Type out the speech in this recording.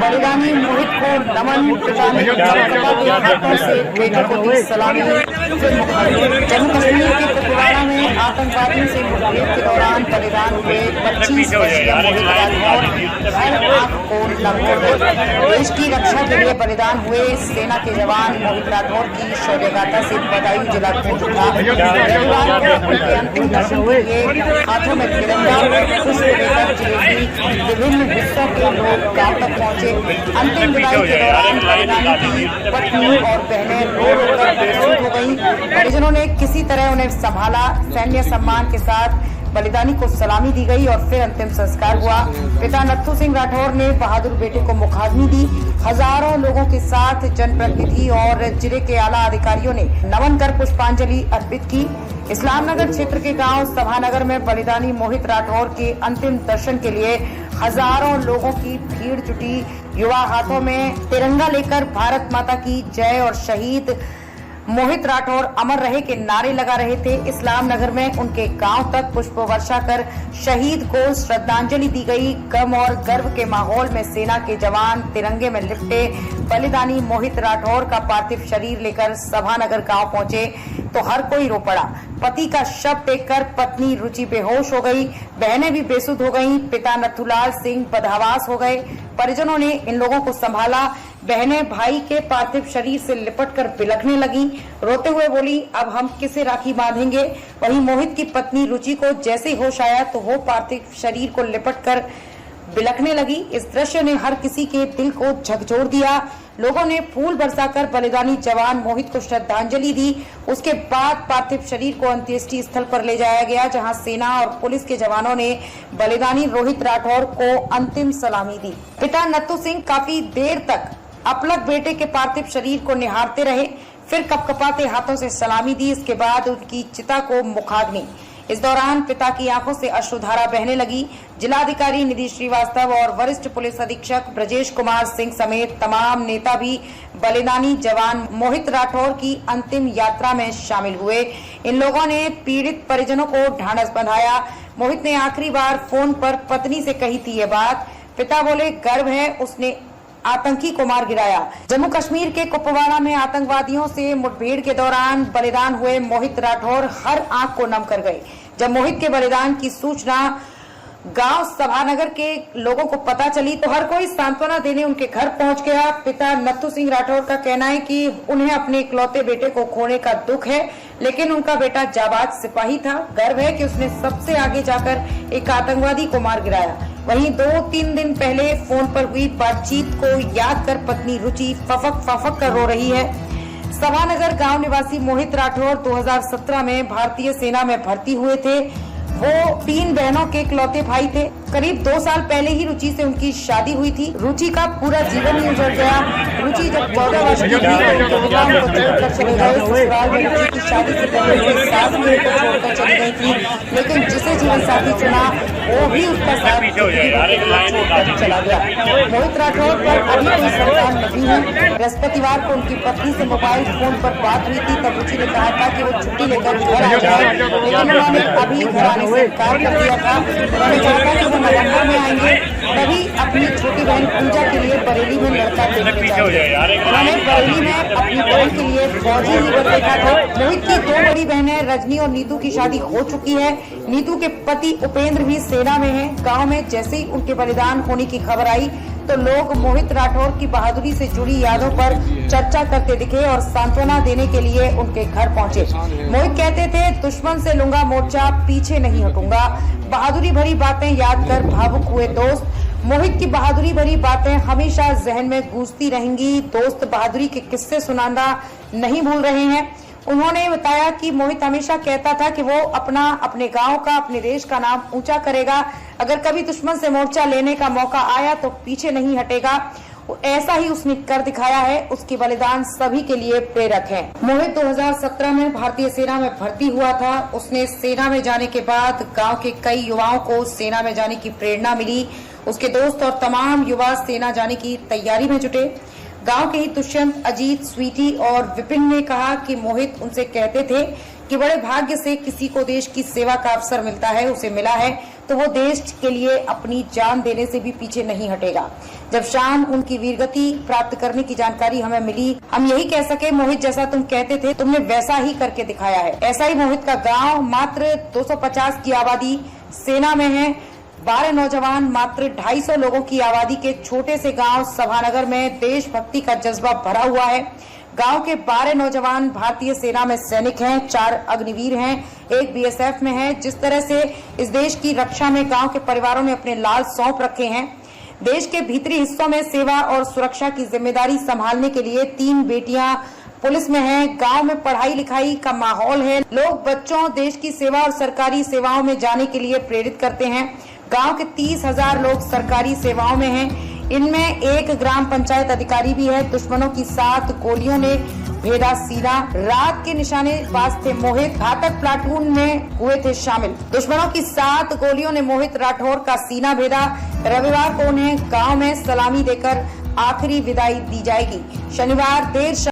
बलिदानी मोहित को नमन, पिता ने चमकता के हाथों से बेटे को दी सलामी। जम्मू कश्मीर के कुपवाड़ा में आतंकवादियों से मुठभेड़ के दौरान बलिदान हुए 25 वर्षीय मोहित राठौर हर आंख को लम्हे। देश की रक्षा के लिए बलिदान हुए सेना के जवान मोहित राठौर की शौर्यगाथा से बदायूं जिला गूंज उठा। रविवार को उनके अंतिम दर्शन के लिए हाथों में तिरंगा और पुष्प लेकर जिले की विभिन्न हिस्सों के लोग गांव तक पहुंचे। अंतिम विदाई के दौरान बलिदानी की पत्नी और बहनें रो रो कर बेसुध हो गयी। परिजनों ने किसी तरह उन्हें संभाला। सैन्य सम्मान के साथ बलिदानी को सलामी दी गई और फिर अंतिम संस्कार हुआ। पिता नत्थू सिंह राठौर ने बहादुर बेटे को मुखाग्नि दी। हजारों लोगों के साथ जनप्रतिनिधि और जिले के आला अधिकारियों ने नमन कर पुष्पांजलि अर्पित की। इस्लामनगर क्षेत्र के गांव सभानगर में बलिदानी मोहित राठौर के अंतिम दर्शन के लिए हजारों लोगों की भीड़ जुटी। युवा हाथों में तिरंगा लेकर भारत माता की जय और शहीद मोहित राठौर अमर रहे के नारे लगा रहे थे। इस्लामनगर में उनके गांव तक पुष्प वर्षा कर शहीद को श्रद्धांजलि दी गई। गम और गर्व के माहौल में सेना के जवान तिरंगे में लिपटे बलिदानी मोहित राठौर का पार्थिव शरीर लेकर सभानगर गांव पहुंचे तो हर कोई रो पड़ा। पति का शव देखकर पत्नी रुचि बेहोश हो गई, बहनें भी बेसुध हो गईं, पिता नथुलाल सिंह बदहवास हो गए। परिजनों ने इन लोगों को संभाला। बहनें भाई के पार्थिव शरीर से लिपटकर बिलखने लगी, रोते हुए बोली, अब हम किसे राखी बांधेंगे। वहीं मोहित की पत्नी रुचि को जैसे होश आया तो वो पार्थिव शरीर को लिपटकर बिलखने लगी। इस दृश्य ने हर किसी के दिल को झकझोर दिया। लोगों ने फूल बरसाकर बलिदानी जवान मोहित को श्रद्धांजलि दी। उसके बाद पार्थिव शरीर को अंत्येष्टि स्थल पर ले जाया गया, जहां सेना और पुलिस के जवानों ने बलिदानी रोहित राठौर को अंतिम सलामी दी। पिता नत्थू सिंह काफी देर तक अपलक बेटे के पार्थिव शरीर को निहारते रहे, फिर कपकपाते हाथों से सलामी दी। इसके बाद उनकी चिता को मुखाग्नि। इस दौरान पिता की आंखों से अश्रुधारा बहने लगी। जिलाधिकारी निधि श्रीवास्तव और वरिष्ठ पुलिस अधीक्षक ब्रजेश कुमार सिंह समेत तमाम नेता भी बलिदानी जवान मोहित राठौर की अंतिम यात्रा में शामिल हुए। इन लोगों ने पीड़ित परिजनों को ढांढस बंधाया। मोहित ने आखिरी बार फोन पर पत्नी से कही थी ये बात। पिता बोले, गर्व है उसने आतंकी को मार गिराया। जम्मू कश्मीर के कुपवाड़ा में आतंकवादियों से मुठभेड़ के दौरान बलिदान हुए मोहित राठौर हर आंख को नम कर गए। जब मोहित के बलिदान की सूचना गांव सभानगर के लोगों को पता चली तो हर कोई सांत्वना देने उनके घर पहुंच गया। पिता नत्थू सिंह राठौर का कहना है कि उन्हें अपने इकलौते बेटे को खोने का दुख है, लेकिन उनका बेटा जाबाज सिपाही था। गर्व है कि उसने सबसे आगे जाकर एक आतंकवादी को मार गिराया। वहीं 2-3 दिन पहले फोन पर हुई बातचीत को याद कर पत्नी रुचि फफक कर रो रही है। सभानगर गांव निवासी मोहित राठौर 2017 में भारतीय सेना में भर्ती हुए थे। वो 3 बहनों के इकलौते भाई थे। करीब 2 साल पहले ही रुचि से उनकी शादी हुई थी। रुचि का पूरा जीवन ही उजड़ गया। रुचि जब 14 वर्ष की थी तो उनके पिता उनको छोड़कर चले गए। ससुराल में रुचि की शादी से पहले उसकी सास भी उनको छोड़कर चली गई थी, लेकिन जिसे जीवन साथी चुना वो भी उसका साथ छोड़कर चला गया। मोहित राठौर पर अभी कोई संतान नहीं है। बृहस्पतिवार को उनकी पत्नी से मोबाइल फोन पर बात हुई थी, तब रुचि ने कहा था कि वो छुट्टी लेकर घर आ जाए, लेकिन उन्होंने अभी घर आने से इनकार कर दिया था। उन्होंने कहा था कि वो नवंबर में आएंगे, तभी अपनी छोटी बहन पूजा के लिए बरेली में लड़का देखने जाएंगे। उन्होंने बरेली में अपनी बहन के लिए फौजी लीवर देखा था। मोहित की 2 बड़ी बहनें रजनी और नीतू की शादी हो चुकी है। नीतू के पति उपेंद्र भी सेना में हैं। गांव में जैसे ही उनके बलिदान होने की खबर आई तो लोग मोहित राठौर की बहादुरी से जुड़ी यादों पर चर्चा करते दिखे और सांत्वना देने के लिए उनके घर पहुंचे। मोहित कहते थे, दुश्मन से लूंगा मोर्चा, पीछे नहीं हटूंगा। बहादुरी भरी बातें याद कर भावुक हुए दोस्त। मोहित की बहादुरी भरी बातें हमेशा जहन में गूंजती रहेंगी। दोस्त बहादुरी के किस्से सुनाना नहीं भूल रहे हैं। उन्होंने बताया कि मोहित हमेशा कहता था कि वो अपने गांव का, अपने देश का नाम ऊंचा करेगा। अगर कभी दुश्मन से मोर्चा लेने का मौका आया तो पीछे नहीं हटेगा। ऐसा ही उसने कर दिखाया है। उसकी बलिदान सभी के लिए प्रेरक है। मोहित 2017 में भारतीय सेना में भर्ती हुआ था। उसने सेना में जाने के बाद गांव के कई युवाओं को सेना में जाने की प्रेरणा मिली। उसके दोस्त और तमाम युवा सेना जाने की तैयारी में जुटे। गांव के ही दुष्यंत, अजीत, स्वीटी और विपिन ने कहा कि मोहित उनसे कहते थे कि बड़े भाग्य से किसी को देश की सेवा का अवसर मिलता है, उसे मिला है तो वो देश के लिए अपनी जान देने से भी पीछे नहीं हटेगा। जब शाम उनकी वीरगति प्राप्त करने की जानकारी हमें मिली, हम यही कह सके, मोहित जैसा तुम कहते थे तुमने वैसा ही करके दिखाया है। ऐसा ही मोहित का गांव, मात्र 250 की आबादी, सेना में है। 12 नौजवान, मात्र 250 लोगों की आबादी के छोटे से गांव सभानगर में देशभक्ति का जज्बा भरा हुआ है। गांव के 12 नौजवान भारतीय सेना में सैनिक हैं, 4 अग्निवीर हैं, 1 बीएसएफ में है। जिस तरह से इस देश की रक्षा में गांव के परिवारों ने अपने लाल सौंप रखे हैं। देश के भीतरी हिस्सों में सेवा और सुरक्षा की जिम्मेदारी संभालने के लिए 3 बेटियां पुलिस में हैं। गांव में पढ़ाई लिखाई का माहौल है। लोग बच्चों देश की सेवा और सरकारी सेवाओं में जाने के लिए प्रेरित करते हैं। गांव के 30,000 लोग सरकारी सेवाओं में हैं। इनमें 1 ग्राम पंचायत अधिकारी भी है। दुश्मनों की 7 गोलियों ने भेदा सीना। रात के निशाने पास थे मोहित, घातक प्लाटून में हुए थे शामिल। दुश्मनों की 7 गोलियों ने मोहित राठौर का सीना भेदा। रविवार को उन्हें गांव में सलामी देकर आखिरी विदाई दी जाएगी। शनिवार देर